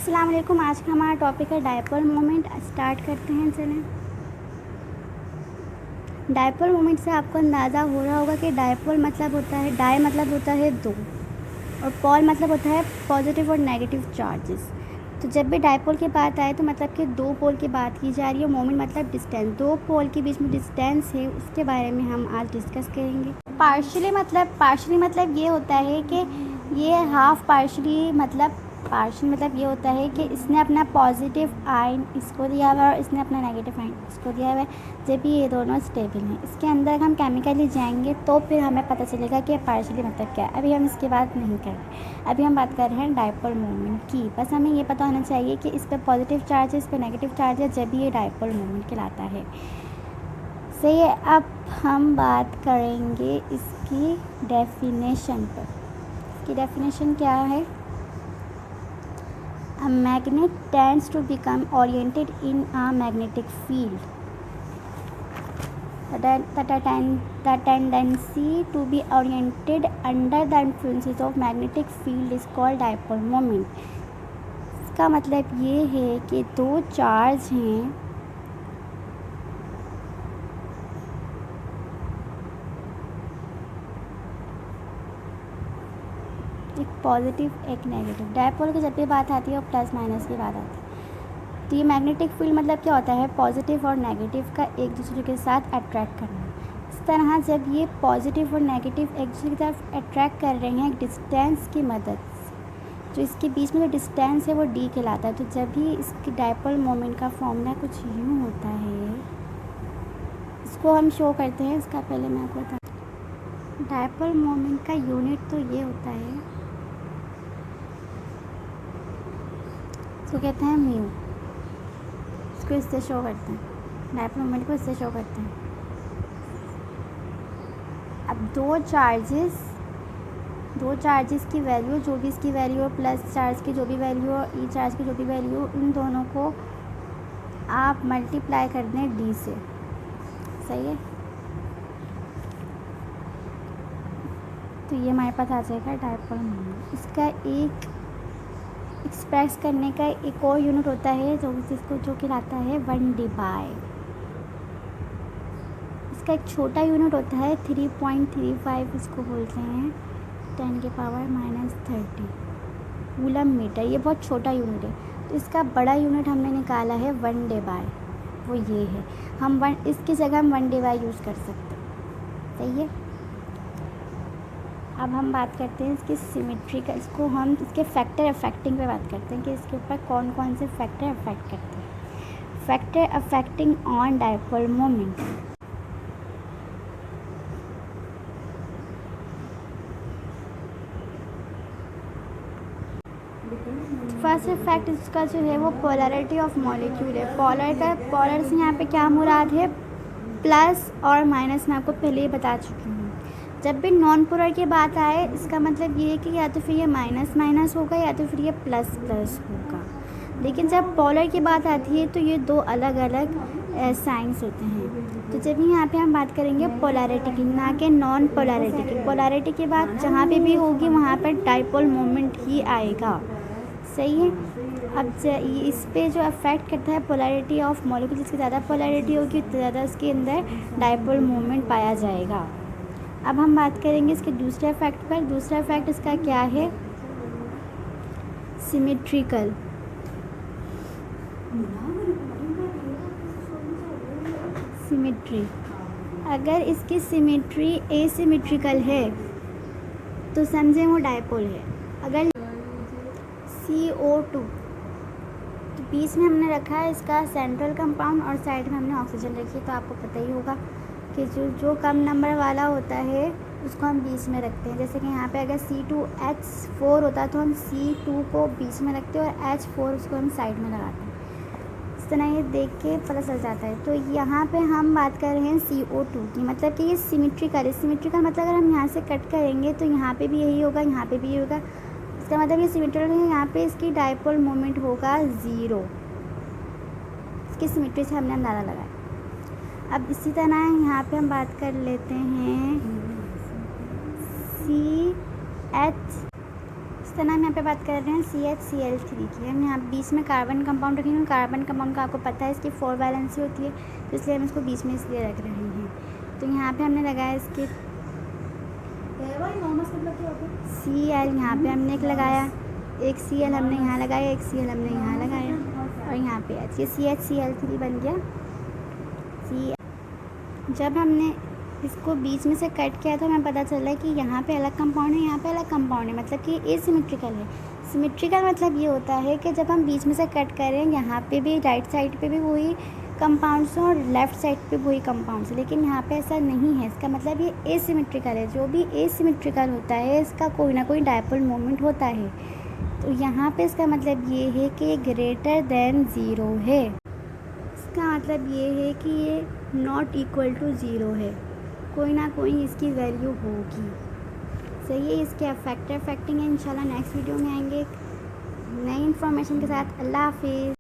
अस्सलाम वालेकुम। आज का हमारा टॉपिक है डायपोल मोमेंट। स्टार्ट करते हैं। चलें, डायपोल मोमेंट से आपको अंदाज़ा हो रहा होगा कि डायपोल मतलब होता है, डाई मतलब होता है दो, और पोल मतलब होता है पॉजिटिव और नेगेटिव चार्जेस। तो जब भी डायपोल की बात आए तो मतलब कि दो पोल की बात की जा रही है। मोमेंट मतलब डिस्टेंस, दो पोल के बीच में डिस्टेंस है, उसके बारे में हम आज डिस्कस करेंगे। पार्शियली मतलब ये होता है कि ये हाफ पार्शियली मतलब पार्शियल मतलब ये होता है कि इसने अपना पॉजिटिव आयन इसको दिया हुआ है और इसने अपना नेगेटिव आयन इसको दिया हुआ है, जब भी ये दोनों स्टेबल हैं। इसके अंदर हम केमिकली जाएंगे तो फिर हमें पता चलेगा कि पार्शियली मतलब क्या है। अभी हम इसकी बात नहीं कर रहे, अभी हम बात कर रहे हैं डायपोल मोमेंट की। बस हमें ये पता होना चाहिए कि इस पर पॉजिटिव चार्ज है, इस पर नेगेटिव चार्ज है, जब भी ये डायपोल मोमेंट कहलाता है। सही है। अब हम बात करेंगे इसकी डेफिनेशन पर। इसकी डेफिनेशन क्या है? A magnet tends to become oriented in a magnetic field. The tendency to be oriented under the influences of magnetic field is called dipole moment. इसका मतलब ये है कि दो चार्ज हैं, एक पॉजिटिव एक नेगेटिव। डायपोल की जब भी बात आती है और प्लस माइनस की बात आती है, तो ये मैग्नेटिक फील्ड मतलब क्या होता है? पॉजिटिव और नेगेटिव का एक दूसरे के साथ अट्रैक्ट करना। इस तरह जब ये पॉजिटिव और नेगेटिव एक दूसरे की तरफ अट्रैक्ट कर रहे हैं डिस्टेंस की मदद से, जो इसके बीच में जो डिस्टेंस है वो डी कहलाता है। तो जब भी इसकी डायपोल मोमेंट का फॉर्मूला कुछ यूँ होता है, इसको हम शो करते हैं। इसका पहले मैं आपको बता, डायपोल मोमेंट का यूनिट तो ये होता है, इसको कहते हैं म्यू। इसको इससे शो करते हैं, डायपोल मोमेंट को इससे शो करते हैं। अब दो चार्जेस की वैल्यू, जो भी इसकी वैल्यू हो, प्लस चार्ज की जो भी वैल्यू हो, ई चार्ज की जो भी वैल्यू हो, इन दोनों को आप मल्टीप्लाई कर दें डी से। सही है। तो ये हमारे पास आ जाएगा डायपोल मोमेंट। इसका एक एक्सप्रेस करने का एक और यूनिट होता है जो कहलाता है 1/। इसका एक छोटा यूनिट होता है 3.35, इसको बोलते हैं 10⁻³ कूलम मीटर। ये बहुत छोटा यूनिट है। तो इसका बड़ा यूनिट हमने निकाला है 1/, वो ये है। हम इसकी जगह हम 1/, यूज़ कर सकते हैं। सही है। अब हम बात करते हैं इसकी सिमेट्री का। इसको हम इसके फैक्टर अफेक्टिंग पे बात करते हैं कि इसके ऊपर कौन कौन से फैक्टर अफेक्ट करते हैं। Factor affecting on dipole moment. First effect इसका जो है वो पोलैरिटी ऑफ मॉलिक्यूल है। पोलर से यहाँ पे क्या मुराद है? प्लस और माइनस। मैं आपको पहले ही बता चुकी हूँ। जब भी नॉन पोलर की बात आए, इसका मतलब ये है कि या तो फिर ये माइनस माइनस होगा या तो फिर ये प्लस प्लस होगा। लेकिन जब पोलर की बात आती है तो ये दो अलग अलग साइंस होते हैं। तो जब यहाँ पे हम बात करेंगे पोलैरिटी की, ना कि नॉन पोलैरिटी की। पोलैरिटी की बात जहाँ पे भी होगी वहाँ पर डायपोल मोमेंट ही आएगा। सही है। अब इस पे जो अफेक्ट करता है पोलैरिटी ऑफ मॉलिक्यूल, जिसकी ज़्यादा पोलैरिटी होगी उतनी ज़्यादा उसके अंदर डायपोल मोमेंट पाया जाएगा। अब हम बात करेंगे इसके दूसरे इफेक्ट पर। दूसरा इफेक्ट इसका क्या है? सिमेट्रिकल। सिमेट्री। अगर इसकी सिमेट्री एसिमेट्रिकल है तो समझें वो डायपोल है। अगर CO2, तो बीच में हमने रखा है इसका सेंट्रल कंपाउंड और साइड में हमने ऑक्सीजन रखी है, तो आपको पता ही होगा कि जो कम नंबर वाला होता है उसको हम बीच में रखते हैं। जैसे कि यहाँ पे अगर C2H4 होता तो हम C2 को बीच में रखते हैं और H4 उसको हम साइड में लगाते हैं। इस तरह ये देख के पता चल जाता है। तो यहाँ पे हम बात कर रहे हैं CO2 की, मतलब कि ये सिमेट्रिकल है। सिमेट्रिकल मतलब अगर हम यहाँ से कट करेंगे तो यहाँ पे भी यही होगा, यहाँ पे भी यही होगा। इसका मतलब ये सिमेट्रिकल है। यहाँ पे इसकी डायपोल मोमेंट होगा 0। इसकी सिमेट्री से हमने अंदाज़ा लगाया। अब इसी तरह यहाँ पे हम बात कर लेते हैं CH तो हम यहाँ पे बात कर रहे हैं CHCl3 की। हम यहाँ बीच में कार्बन कंपाउंड रखेंगे। कार्बन कंपाउंड का आपको पता है इसकी 4 वैलेंसी होती है, तो इसलिए हम इसको बीच में इसलिए रख रहे हैं। तो यहाँ पे हमने लगाया इसके Cl, यहाँ पे हमने एक लगाया, एक Cl हमने यहाँ लगाया, एक Cl हमने यहाँ लगाया और यहाँ पे H, ये CHCl3 बन गया Cl। जब हमने इसको बीच में से कट किया तो हमें पता चला कि यहाँ पे अलग कंपाउंड है, यहाँ पे अलग कंपाउंड है, मतलब कि एसिमेट्रिकल है। सिमेट्रिकल मतलब ये होता है कि जब हम बीच में से कट करें, यहाँ पे भी राइट साइड पे भी वही कंपाउंड्स हैं और लेफ़्ट साइड पे वही कंपाउंड्स हैं, लेकिन यहाँ पे ऐसा नहीं है। इसका मतलब ये एसिमेट्रिकल है। जो भी एसिमेट्रिकल होता है इसका कोई ना कोई डायपोल मोमेंट होता है। तो यहाँ पे इसका मतलब ये है कि ये ग्रेटर देन ज़ीरो है। इसका मतलब ये है कि ये नॉट इक्वल टू ज़ीरो है, कोई ना कोई इसकी वैल्यू होगी। सही है, इसके अफेक्टिंग है। इंशाल्लाह नेक्स्ट वीडियो में आएंगे नई इन्फॉर्मेशन के साथ। अल्लाह हाफिज़।